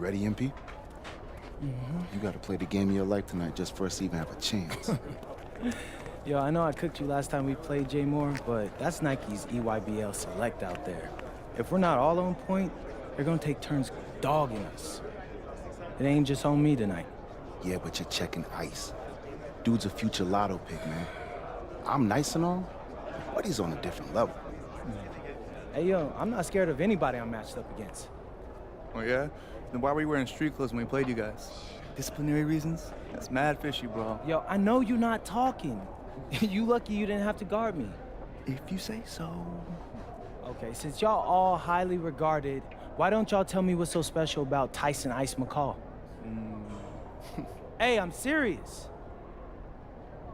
ready, MP? You gotta play the game of your life tonight just for us to even have a chance. Yo, I know I cooked you last time we played J Moore, but that's Nike's EYBL Select out there. If we're not all on point, they're gonna take turns dogging us. It ain't just on me tonight. Yeah, but you're checking ice. Dude's a future lotto pick, man. I'm nice and all, but he's on a different level. Hey, yo, I'm not scared of anybody I'm matched up against. Oh, yeah? Then why were you wearing street clothes when we played you guys? Disciplinary reasons? That's mad fishy, bro. Yo, I know you're not talking. You lucky you didn't have to guard me. If you say so. Okay, since y'all all highly regarded, why don't y'all tell me what's so special about Tyson Ice McCall? Hey, I'm serious.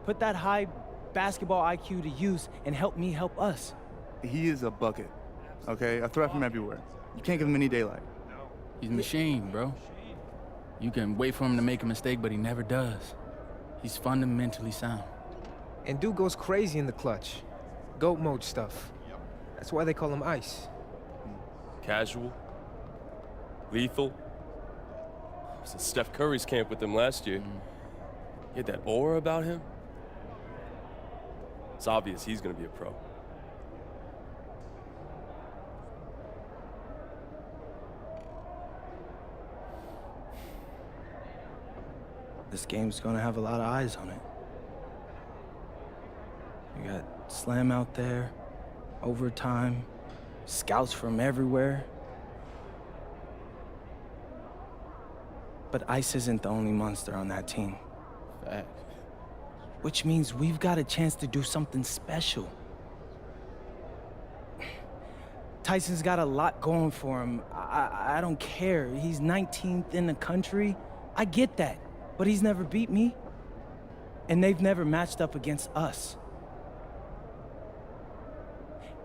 Put that high basketball IQ to use and help me help us. He is a bucket, okay? I throw it from everywhere. You can't give him any daylight. He's a machine, bro. You can wait for him to make a mistake, but he never does. He's fundamentally sound. And dude goes crazy in the clutch. GOAT mode stuff. That's why they call him Ice. Casual. Lethal. I was at Steph Curry's camp with him last year. He had that aura about him. It's obvious he's gonna be a pro. This game's gonna have a lot of eyes on it. You got Slam out there, overtime, scouts from everywhere. But Ice isn't the only monster on that team. Fact. Which means we've got a chance to do something special. Tyson's got a lot going for him. I don't care. He's 19th in the country. I get that. But he's never beat me. And they've never matched up against us.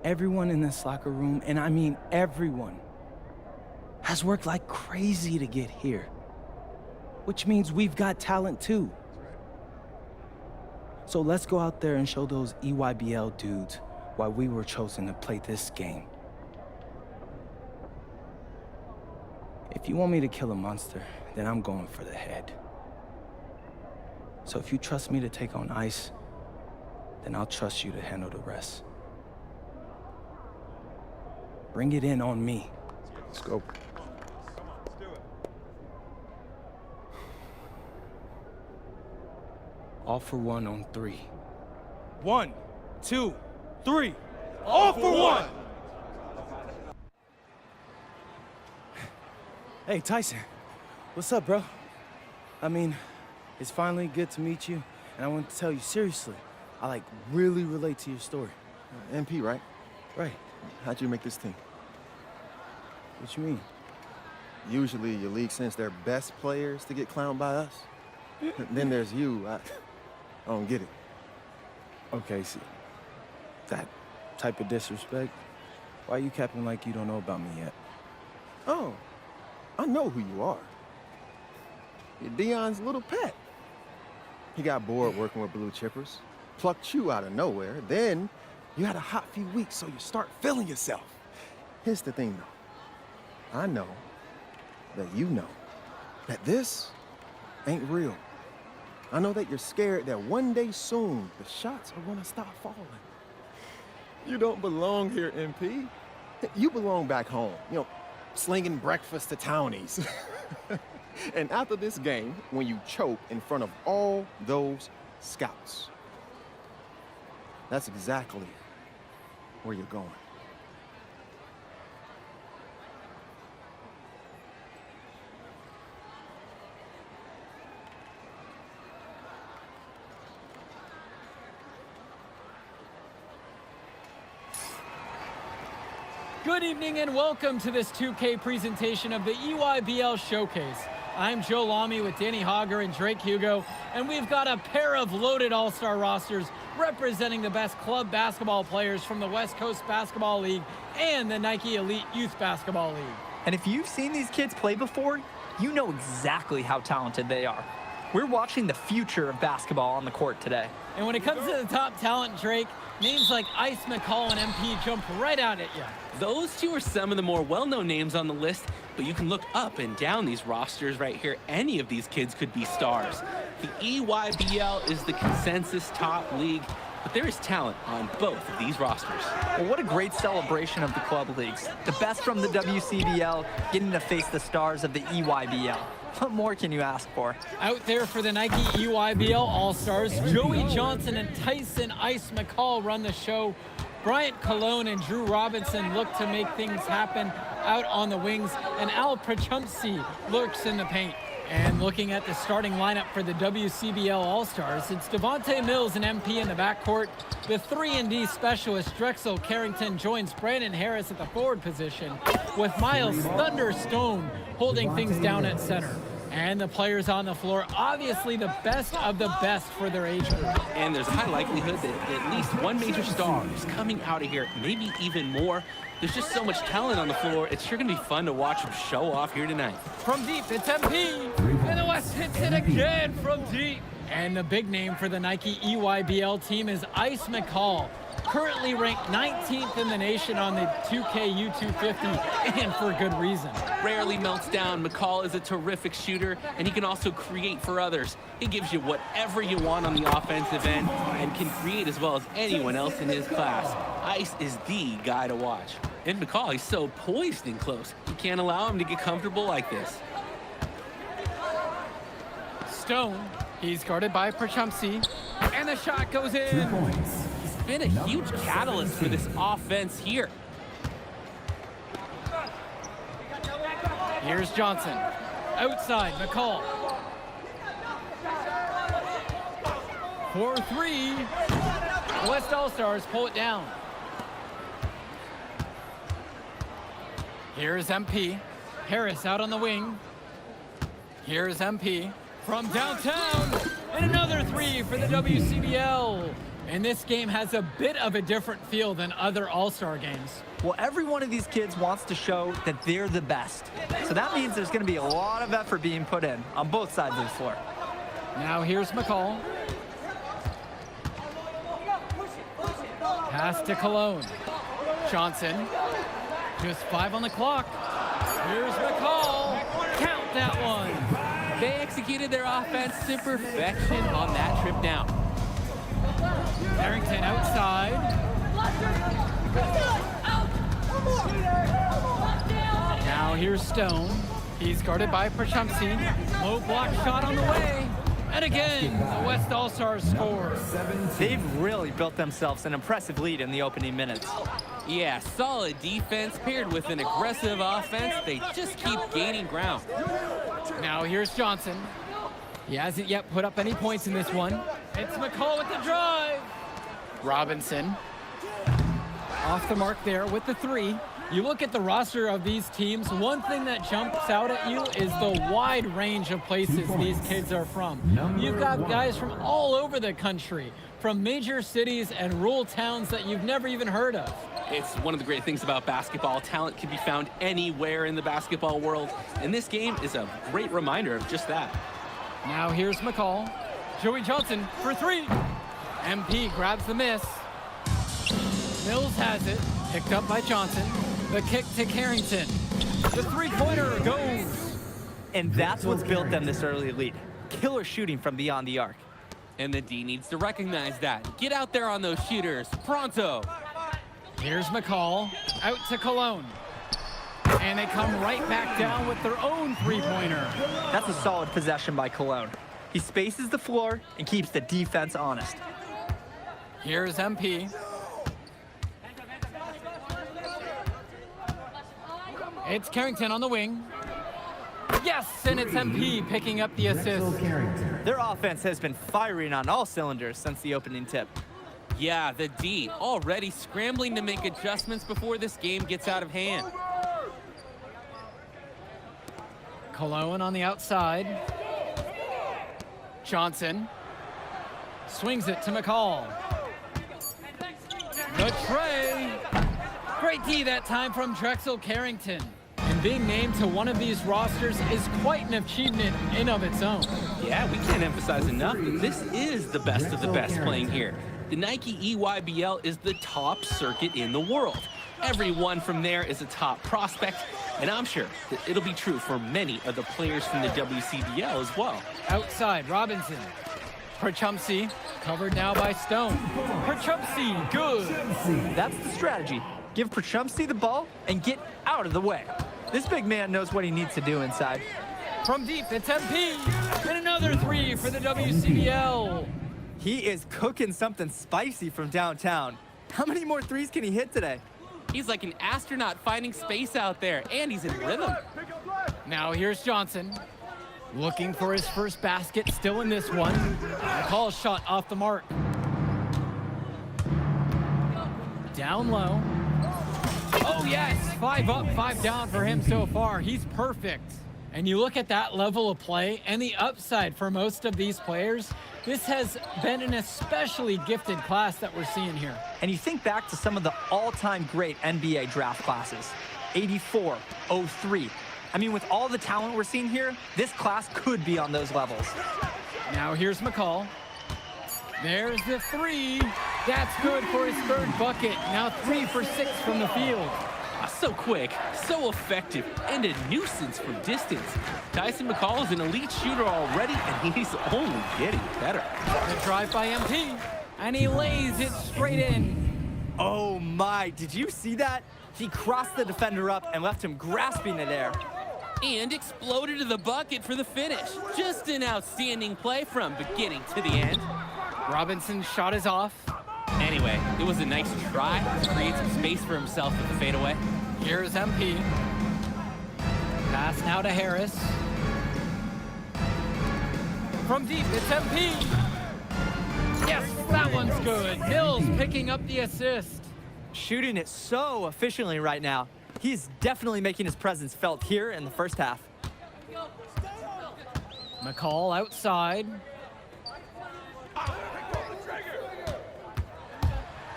Everyone in this locker room, and I mean everyone, has worked like crazy to get here. Which means we've got talent too. So let's go out there and show those EYBL dudes why we were chosen to play this game. If you want me to kill a monster, then I'm going for the head. So if you trust me to take on Ice, then I'll trust you to handle the rest. Bring it in on me. Let's go. All for one on 3. 1, 2, 3. All for one! Hey, Tyson. What's up, bro? I mean, it's finally good to meet you, and I want to tell you seriously, I really relate to your story. MP, right? Right. How'd you make this team? What you mean? Usually your league sends their best players to get clowned by us. Then there's you. I don't get it. Okay, see, that type of disrespect, why you capping like you don't know about me yet? Oh, I know who you are. You're Dion's little pet. He got bored working with blue chippers, plucked you out of nowhere, then you had a hot few weeks, so you start feeling yourself. Here's the thing, though. I know that you know that this ain't real. I know that you're scared that one day soon, the shots are gonna stop falling. You don't belong here, MP. You belong back home, slinging breakfast to townies. And after this game, when you choke in front of all those scouts, that's exactly where you're going. Good evening and welcome to this 2K presentation of the EYBL Showcase. I'm Joe Lamy with Danny Hogger and Drake Hugo, and we've got a pair of loaded all-star rosters representing the best club basketball players from the West Coast Basketball League and the Nike Elite Youth Basketball League. And if you've seen these kids play before, you know exactly how talented they are. We're watching the future of basketball on the court today. And when it comes to the top talent, Drake, names like Ice McCall and MP jump right out at you. Those two are some of the more well-known names on the list, but you can look up and down these rosters right here. Any of these kids could be stars. The EYBL is the consensus top league, but there is talent on both of these rosters. Well, what a great celebration of the club leagues. The best from the WCBL getting to face the stars of the EYBL. What more can you ask for? Out there for the Nike EYBL All-Stars, Joey Johnson and Tyson Ice McCall run the show. Bryant Cologne and Drew Robinson look to make things happen out on the wings, and Al Prachumsky lurks in the paint. And looking at the starting lineup for the WCBL All-Stars, it's Devontae Mills and MP in the backcourt. The 3-and-D specialist Drexel Carrington joins Brandon Harris at the forward position, with Miles Thunderstone holding things down at center. And the players on the floor, obviously the best of the best for their age group. And there's a high likelihood that at least one major star is coming out of here, maybe even more. There's just so much talent on the floor. It's sure going to be fun to watch them show off here tonight. From deep, it's MP. And the West hits it again from deep. And the big name for the Nike EYBL team is Ice McCall, currently ranked 19th in the nation on the 2K U250, and for good reason. Rarely melts down. McCall is a terrific shooter, and he can also create for others. He gives you whatever you want on the offensive end and can create as well as anyone else in his class. Ice is the guy to watch. And McCall, he's so poised and close. You can't allow him to get comfortable like this. Stone, he's guarded by Prachumsky, and the shot goes in. He's been a huge catalyst for this offense here. Here's Johnson. Outside, McCall. 4-3. The West All-Stars pull it down. Here's MP. Harris out on the wing. Here's MP from downtown. And another three for the WCBL. And this game has a bit of a different feel than other All-Star games. Well, every one of these kids wants to show that they're the best. So that means there's going to be a lot of effort being put in on both sides of the floor. Now here's McCall. Pass to Cologne. Johnson. Just 5 on the clock. Here's McCall. Count that one. They executed their offense to perfection on that trip down. Carrington outside. Now here's Stone. He's guarded by Prachumsky. Low block shot on the way. And again, the West All-Stars score. They've really built themselves an impressive lead in the opening minutes. Yeah, solid defense paired with an aggressive offense. They just keep gaining ground. Now here's Johnson. He hasn't yet put up any points in this one. It's McCall with the drive. Robinson. Off the mark there with the three. You look at the roster of these teams, one thing that jumps out at you is the wide range of places these kids are from. You've got guys from all over the country, from major cities and rural towns that you've never even heard of. It's one of the great things about basketball. Talent can be found anywhere in the basketball world, and this game is a great reminder of just that. Now here's McCall. Joey Johnson for three. MP grabs the miss. Mills has it, picked up by Johnson. The kick to Carrington. The three-pointer goes. And that's what's built them this early lead. Killer shooting from beyond the arc. And the D needs to recognize that. Get out there on those shooters, pronto. Here's McCall, out to Cologne. And they come right back down with their own three-pointer. That's a solid possession by Cologne. He spaces the floor and keeps the defense honest. Here's MP. It's Carrington on the wing. Yes, and it's MP picking up the assist. Their offense has been firing on all cylinders since the opening tip. Yeah, the D already scrambling to make adjustments before this game gets out of hand. Cologne on the outside. Johnson swings it to McCall. The tray. Great D that time from Drexel Carrington. And being named to one of these rosters is quite an achievement in of its own. Yeah, we can't emphasize enough that this is the best of the best playing here. The Nike EYBL is the top circuit in the world. Everyone from there is a top prospect, and I'm sure that it'll be true for many of the players from the WCBL as well. Outside, Robinson. Perchumsey, covered now by Stone. Perchumsey, good. That's the strategy. Give Perchumsey the ball and get out of the way. This big man knows what he needs to do inside. From deep, it's MP. And another three for the WCBL. He is cooking something spicy from downtown. How many more threes can he hit today? He's like an astronaut finding space out there, and he's in rhythm. Now here's Johnson. Looking for his first basket, still in this one. McCall's shot off the mark. Down low. Oh yes, 5 up, 5 down for him so far. He's perfect. And you look at that level of play and the upside for most of these players, this has been an especially gifted class that we're seeing here. And you think back to some of the all-time great NBA draft classes. 84, 03. I mean, with all the talent we're seeing here, this class could be on those levels. Now here's McCall. There's the three. That's good for his third bucket. Now 3 for 6 from the field. So quick, so effective, and a nuisance from distance. Tyson McCall is an elite shooter already, and he's only getting better. The drive by MP, and he lays it straight in. Oh my, did you see that? He crossed the defender up and left him grasping it there. And exploded to the bucket for the finish. Just an outstanding play from beginning to the end. Robinson's shot is off. Anyway, it was a nice try to create some space for himself with the fadeaway. Here's MP. Pass now to Harris. From deep, it's MP. Yes, that one's good. Mills picking up the assist. Shooting it so efficiently right now. He's definitely making his presence felt here in the first half. McCall outside.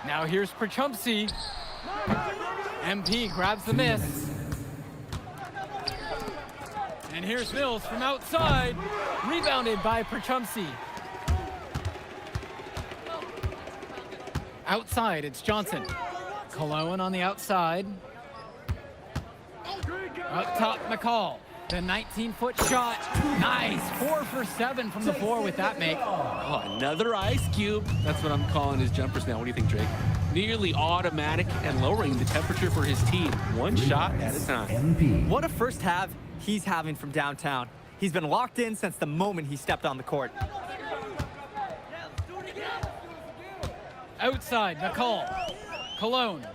Now here's Perchumsey. MP grabs the miss. And here's Mills from outside. Rebounded by Perchumsey. Outside, it's Johnson. Cologne on the outside. Up top, McCall. The 19-foot shot. Nice. 4 for 7 from the floor with that make. Oh, another ice cube. That's what I'm calling his jumpers now. What do you think, Drake? Nearly automatic and lowering the temperature for his team. One shot at a time. What a first half he's having from downtown. He's been locked in since the moment he stepped on the court. Outside, McCall. Cologne.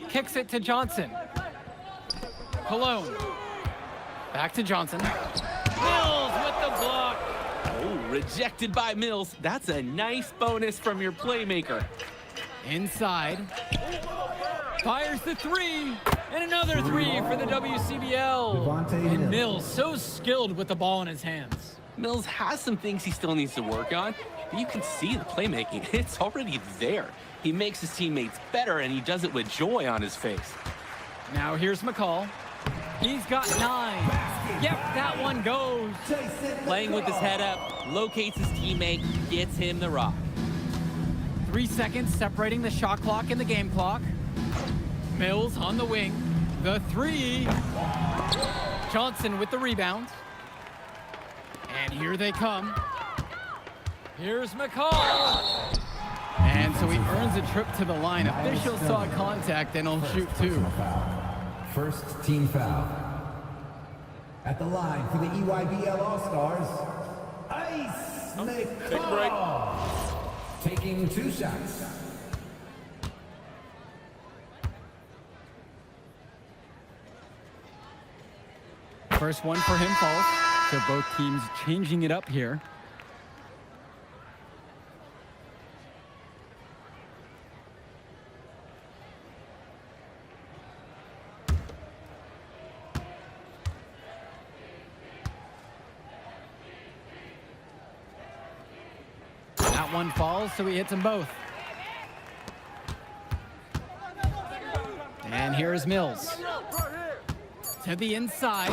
Kicks it to Johnson. Cologne. Back to Johnson. Mills with the block. Oh, rejected by Mills. That's a nice bonus from your playmaker. Inside. Fires the three. And another three for the WCBL. And Mills so skilled with the ball in his hands. Mills has some things he still needs to work on, but you can see the playmaking. It's already there. He makes his teammates better, and he does it with joy on his face. Now here's McCall. He's got 9. Yep, that one goes. Playing with his head up, locates his teammate, gets him the rock. 3 seconds separating the shot clock and the game clock. Mills on the wing. The 3. Johnson with the rebound. And here they come. Here's McCall. And so he earns a trip to the line. Officials saw contact and he'll shoot 2. First team foul. At the line for the EYBL All-Stars, Ice McCall. Take a break. Taking 2 shots. First one for him falls. So both teams changing it up here. That one falls, so he hits them both. And here's Mills. To the inside.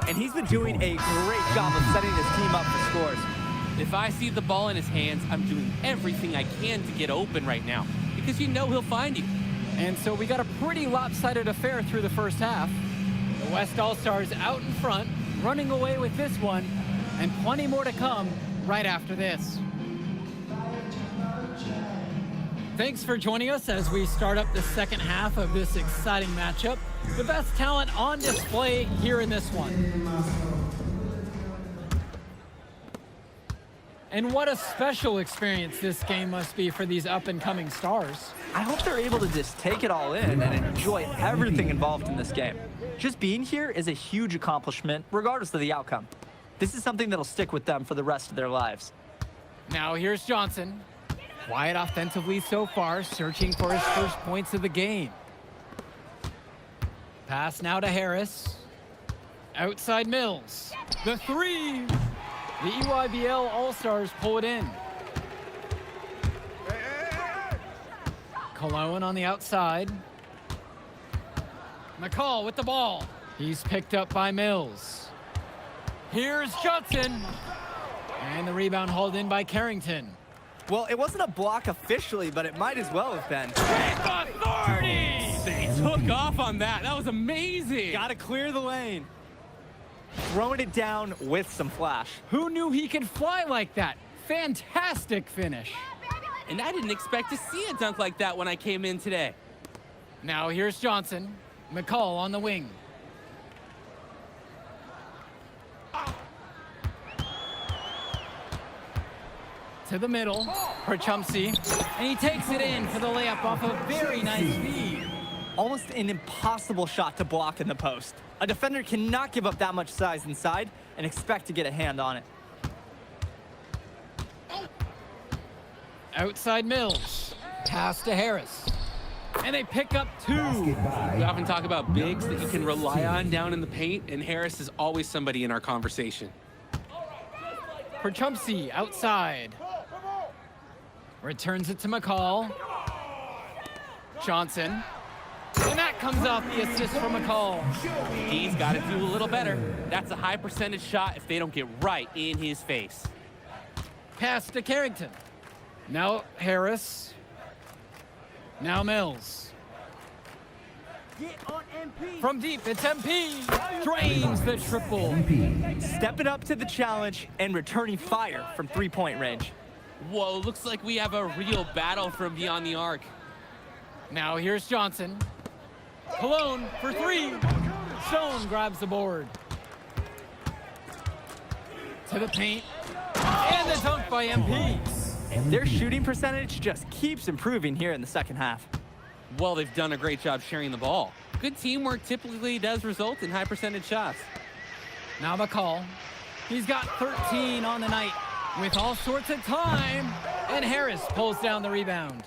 And he's been doing a great job of setting his team up for scores. If I see the ball in his hands, I'm doing everything I can to get open right now because you know he'll find you. And so we got a pretty lopsided affair through the first half. The West All-Stars out in front, running away with this one, and plenty more to come right after this. Thanks for joining us as we start up the second half of this exciting matchup. The best talent on display here in this one. And what a special experience this game must be for these up-and-coming stars. I hope they're able to just take it all in and enjoy everything involved in this game. Just being here is a huge accomplishment, regardless of the outcome. This is something that'll stick with them for the rest of their lives. Now here's Johnson. Quiet offensively so far, searching for his first points of the game. Pass now to Harris. Outside Mills. The three. The EYBL All-Stars pull it in. Cologne on the outside. McCall with the ball. He's picked up by Mills. Here's Johnson. And the rebound hauled in by Carrington. Well, it wasn't a block officially, but it might as well have been. Authority! They took off on that. That was amazing. Gotta clear the lane. Throwing it down with some flash. Who knew he could fly like that? Fantastic finish. And I didn't expect to see a dunk like that when I came in today. Now here's Johnson. McCall on the wing. To the middle for Chumsey. And he takes it in for the layup off a very nice feed. Almost an impossible shot to block in the post. A defender cannot give up that much size inside and expect to get a hand on it. Outside Mills. Pass to Harris. And they pick up two. We often talk about bigs that you can rely on down in the paint, and Harris is always somebody in our conversation. For Chumsey, outside. Returns it to McCall. Johnson. And that comes off the assist from McCall. He's got to do a little better. That's a high percentage shot if they don't get right in his face. Pass to Carrington. Now Harris. Now Mills. From deep, it's MP. Drains the triple. Stepping up to the challenge and returning fire from three-point range. Whoa, looks like we have a real battle from beyond the arc. Now here's Johnson. Cologne for three. Stone grabs the board. To the paint. And the dunk by MP. Their shooting percentage just keeps improving here in the second half. Well, they've done a great job sharing the ball. Good teamwork typically does result in high percentage shots. Now McCall. He's got 13 on the night with all sorts of time. And Harris pulls down the rebound.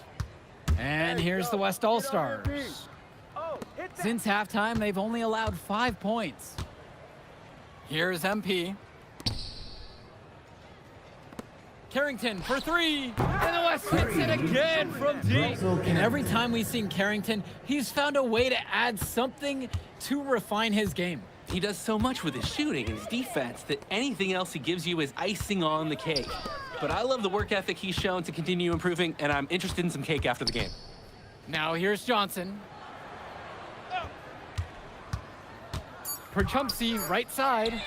And here's the West All-Stars. Since halftime, they've only allowed 5 points. Here's MP. Carrington for three. And the West hits it again from deep. And every time we've seen Carrington, he's found a way to add something to refine his game. He does so much with his shooting and his defense that anything else he gives you is icing on the cake. But I love the work ethic he's shown to continue improving, and I'm interested in some cake after the game. Now here's Johnson. For Chumsey, right side.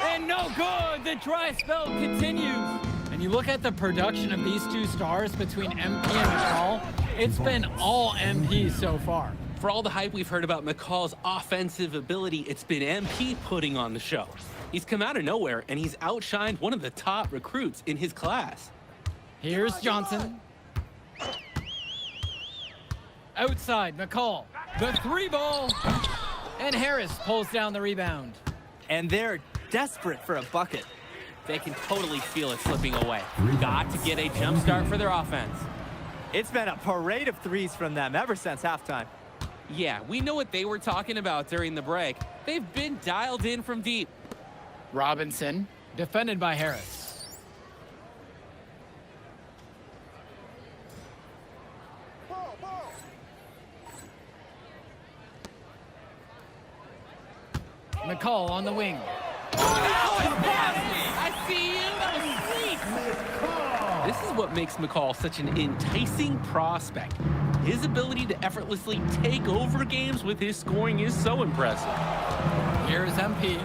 And no good! The dry spell continues. And you look at the production of these two stars between MP and McCall, it's been all MP so far. For all the hype we've heard about McCall's offensive ability, it's been MP putting on the show. He's come out of nowhere, and he's outshined one of the top recruits in his class. Here's Johnson. Outside, McCall. The three ball. And Harris pulls down the rebound. And they're desperate for a bucket. They can totally feel it slipping away. Got to get a jump start for their offense. It's been a parade of threes from them ever since halftime. Yeah, we know what they were talking about during the break. They've been dialed in from deep. Robinson, defended by Harris. McCall on the wing. I see you. That was sweet. This is what makes McCall such an enticing prospect. His ability to effortlessly take over games with his scoring is so impressive. Here's MP.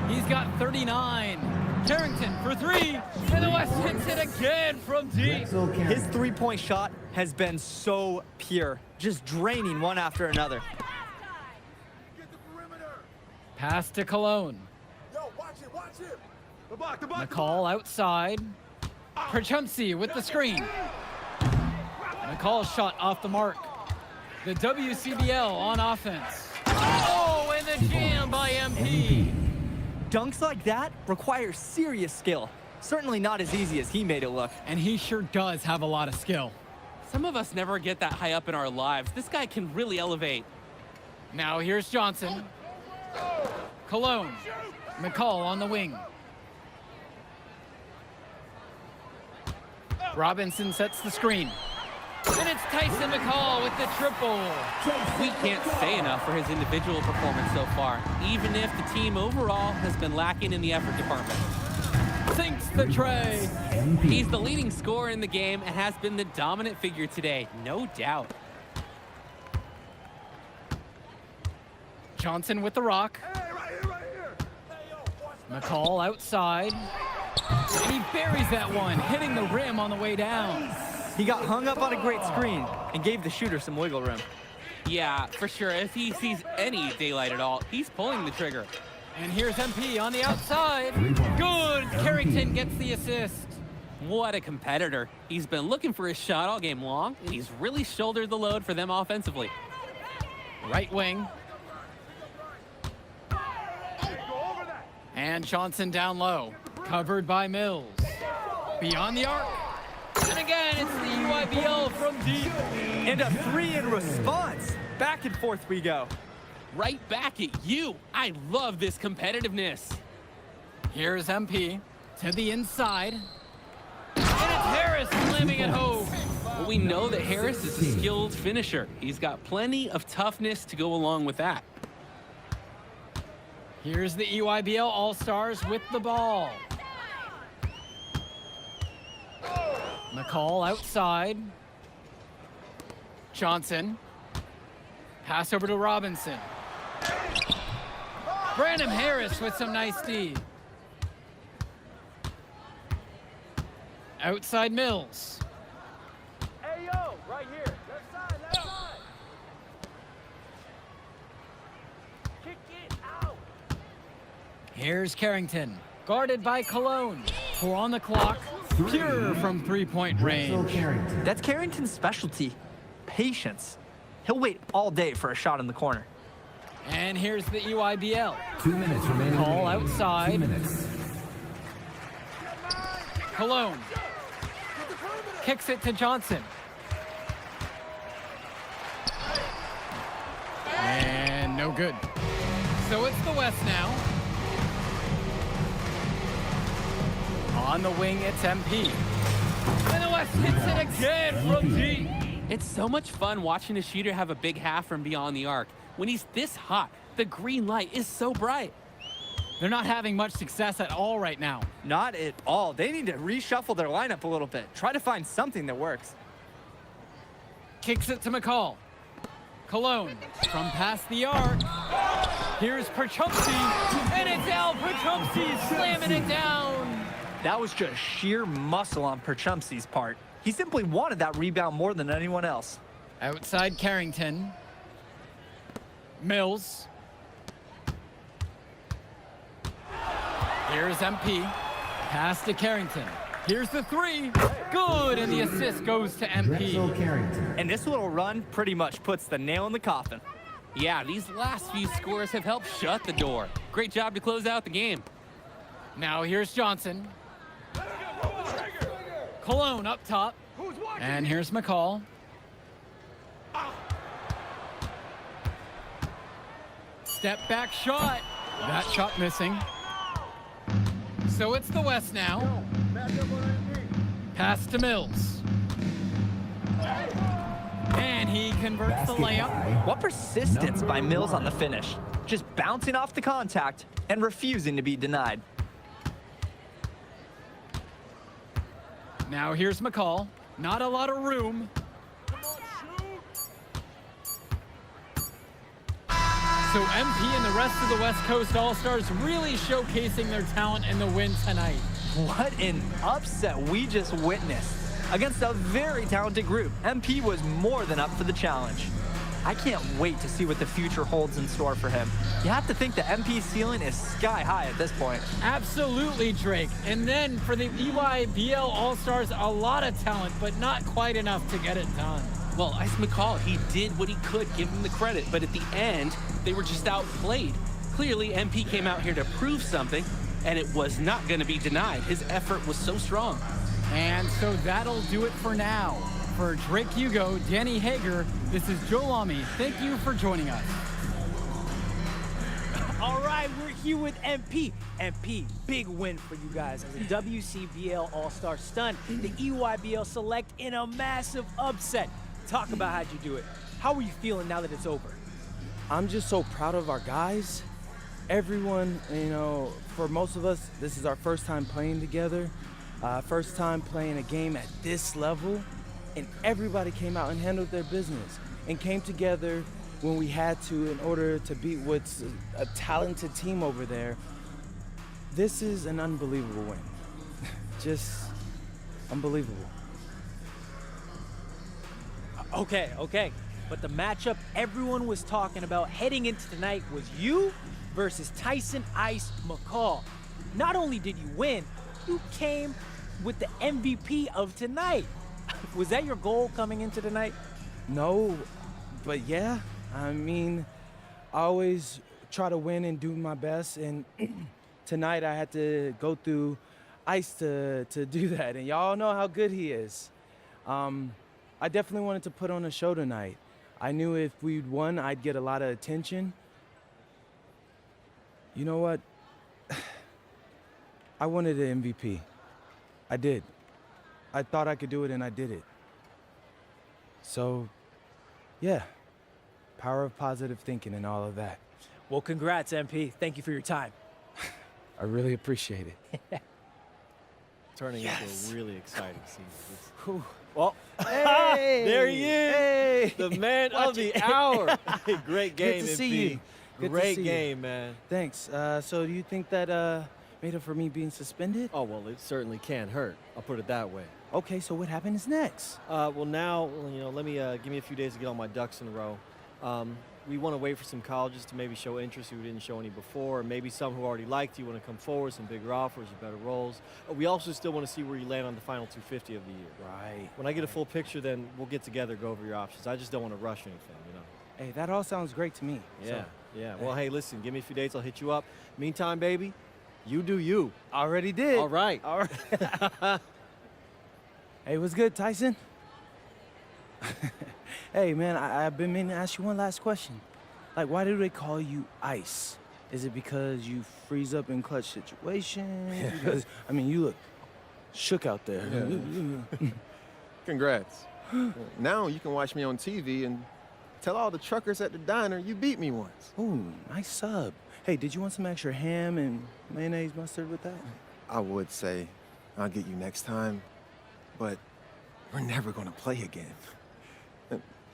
He's got 39. Carrington for three. And the West hits it again from deep. His three-point shot has been so pure, just draining one after another. Pass to Cologne. McCall outside. Perchumsey with the screen. McCall's shot off the mark. The WCBL on offense. Oh, and the jam by MP. Dunks like that require serious skill. Certainly not as easy as he made it look. And he sure does have a lot of skill. Some of us never get that high up in our lives. This guy can really elevate. Now here's Johnson. Cologne. McCall on the wing. Robinson sets the screen. And it's Tyson McCall with the triple. We can't say enough for his individual performance so far, even if the team overall has been lacking in the effort department. Sinks the tray. He's the leading scorer in the game and has been the dominant figure today, no doubt. Johnson with the rock. McCall outside. And he buries that one, hitting the rim on the way down. He got hung up on a great screen and gave the shooter some wiggle room. Yeah, for sure. If he sees any daylight at all, he's pulling the trigger. And here's MP on the outside. Good. Carrington gets the assist. What a competitor. He's been looking for his shot all game long, and he's really shouldered the load for them offensively. Right wing. And Johnson down low. Covered by Mills. Beyond the arc. And again, it's the EYBL from deep. And a three in response. Back and forth we go. Right back at you. I love this competitiveness. Here's MP to the inside. And it's Harris slamming it home. Well, we know that Harris is a skilled finisher. He's got plenty of toughness to go along with that. Here's the EYBL All-Stars with the ball. McCall outside. Johnson. Pass over to Robinson. Brandon Harris with some nice D. Outside Mills. Hey, yo, right here. Left side, left side. Kick it out. Here's Carrington. Guarded by Cologne. 4 on the clock. Pure from three-point range. That's Carrington's specialty. Patience. He'll wait all day for a shot in the corner. And here's the EYBL. 2 minutes remaining. Call outside. 2 minutes. Cologne. Kicks it to Johnson. And no good. So it's the West now. On the wing, it's MP. And the West hits it again from deep. It's so much fun watching a shooter have a big half from beyond the arc. When he's this hot, the green light is so bright. They're not having much success at all right now. Not at all. They need to reshuffle their lineup a little bit. Try to find something that works. Kicks it to McCall. Cologne from past the arc. Here's Perchumsey, and it's Al Perchumsey slamming it down. That was just sheer muscle on Perchumsey's part. He simply wanted that rebound more than anyone else. Outside Carrington. Mills. Here's MP. Pass to Carrington. Here's the three. Good, and the assist goes to MP. And this little run pretty much puts the nail in the coffin. Yeah, these last few scores have helped shut the door. Great job to close out the game. Now here's Johnson. Cologne up top. And here's McCall. Step back shot. That shot missing. So it's the West now. Pass to Mills. And he converts the layup. What persistence by Mills on the finish. just bouncing off the contact and refusing to be denied. Now here's McCall. Not a lot of room. So MP and the rest of the West Coast All-Stars really showcasing their talent in the win tonight. What an upset we just witnessed. Against a very talented group, MP was more than up for the challenge. I can't wait to see what the future holds in store for him. You have to think the MP ceiling is sky high at this point. Absolutely, Drake. And then for the EYBL All-Stars, a lot of talent, but not quite enough to get it done. Well, Ice McCall, he did what he could, give him the credit, but at the end, they were just outplayed. Clearly, MP came out here to prove something, and it was not going to be denied. His effort was so strong. And so that'll do it for now. For Drake Hugo, Danny Hager, this is Joe Lamy. Thank you for joining us. All right, we're here with MP. MP, big win for you guys as a WCBL All-Star stun. The EYBL Select in a massive upset. Talk about how'd you do it. How are you feeling now that it's over? I'm just so proud of our guys. Everyone, you know, for most of us, this is our first time playing together. First time playing a game at this level. And everybody came out and handled their business and came together when we had to in order to beat what's a talented team over there. This is an unbelievable win. Just unbelievable. Okay. But the matchup everyone was talking about heading into tonight was you versus Tyson Ice McCall. Not only did you win, you came with the MVP of tonight. Was that your goal coming into tonight? No, but yeah. I mean, I always try to win and do my best, and tonight I had to go through Ice to do that, and y'all know how good he is. I definitely wanted to put on a show tonight. I knew if we'd won, I'd get a lot of attention. You know what? I wanted an MVP. I did. I thought I could do it, and I did it. So, yeah, power of positive thinking and all of that. Well, congrats, MP. Thank you for your time. I really appreciate it. Turning into a really exciting scene. Well, hey, there he is, hey, the man of the hour. Great game, Good to see MP. you. Good to Great see game, you. man. Thanks. So do you think that made up for me being suspended? Oh, well, it certainly can't hurt. I'll put it that way. Okay, so what happens next? Well, now, let me give me a few days to get all my ducks in a row. We want to wait for some colleges to maybe show interest who didn't show any before, or maybe some who already liked you want to come forward, some bigger offers or better roles. We also still want to see where you land on the final 250 of the year. Right. When I get a full picture, then we'll get together, go over your options. I just don't want to rush anything, Hey, that all sounds great to me. Yeah, yeah. Well, hey, listen, give me a few dates, I'll hit you up. Meantime, baby, you do you. Already did. All right. Hey, what's good, Tyson? Hey, man, I've been meaning to ask you one last question. Like, why do they call you Ice? Is it because you freeze up in clutch situations? Because, I mean, you look shook out there. Yeah. Congrats. Now you can watch me on TV and tell all the truckers at the diner you beat me once. Ooh, nice sub. Hey, did you want some extra ham and mayonnaise mustard with that? I would say I'll get you next time, but we're never gonna play again.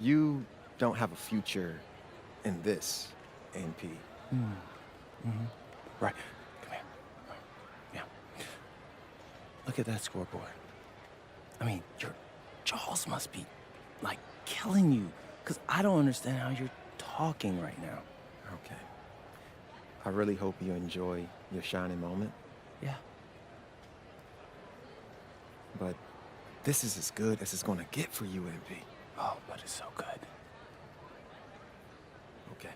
You don't have a future in this, NP. Right. Come here. Yeah. Look at that scoreboard. I mean, your jaws must be, like, killing you, because I don't understand how you're talking right now. Okay. I really hope you enjoy your shining moment. Yeah. But this is as good as it's gonna get for you, NP. Oh, but it's so good. Okay.